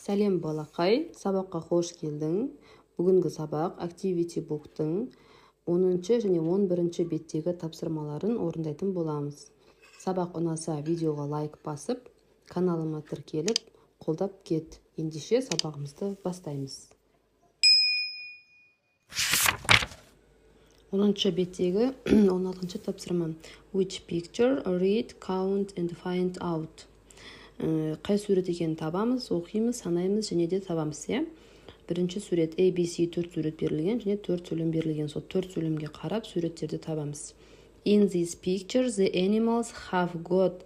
Сәлем балақай, сабаққа қош келдің. Бүгінгі сабақ Activity Book'тың 10-шы және 11-шы беттегі тапсырмаларын орындайтын боламыз. Сабақ ұнаса видеоға лайк басып, каналыма тіркеліп, қолдап кет. Ендеше сабағымызды бастаймыз. 10-шы беттегі 16-шы тапсырма. Which picture, read, count and find out. Қай сурет екенін табамыз, оқимыз, санаймыз және де табамыз. Бірінші сурет ABC 4 сурет берілген және 4 сөйлем берілген. Сол 4 сөйлемге қарап суреттерді табамыз. In this picture, the animals have got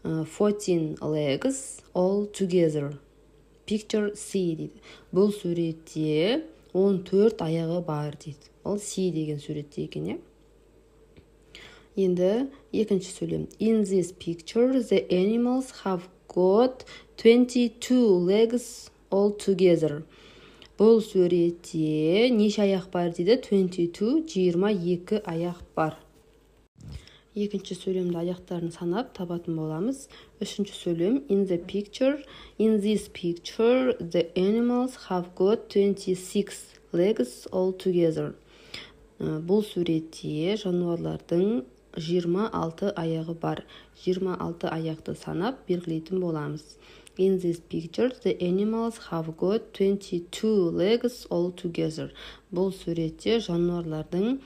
14 legs all together. Picture C дейді. Бұл суретте 14 аяғы бар дейді. Ол C деген суретте екен. Енді екінші сөйлем. In this picture, the animals have got 22 legs all together. Бұл суретте неше аяқ бар дейді? 22, 22 аяқ бар. Екінші сөйлемді аяқтарын санап табатын боламыз. Үшінші сөйлем. In this picture, the animals have got 26 legs all together. Бұл суретте жануарлардың 26 аяғы бар. 26 аяқты санап белгілейтін боламыз. In this picture, the animals have got 22 legs all together. Бұл суретте жануарлардың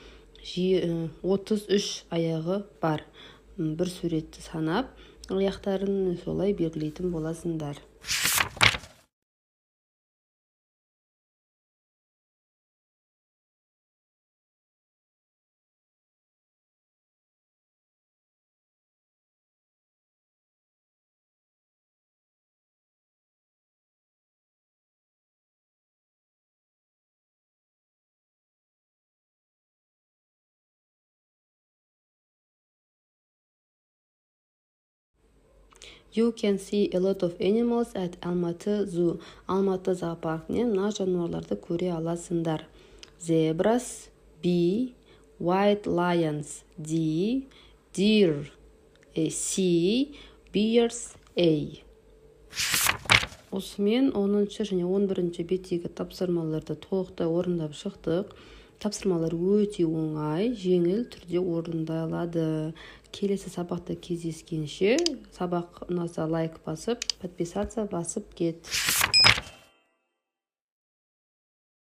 33 аяғы бар. Бір суретті санап, аяқтарын солай белгілейтін боласыңдар. You can see a lot of animals at Almaty Zoo. Алматы зоопаркінен мына жануарларды көре аласыңдар. Zebras B, white lions D, deer C, bears A. Осымен 10-шы және 11-шы беттегі тапсырмаларды толықтай орындап шықтық. Тапсырмалар өте оңай, жеңіл түрде орындалады. Келесі сабақта кездескенше, сабақ ұнаса лайк басып, подписаться басып кет.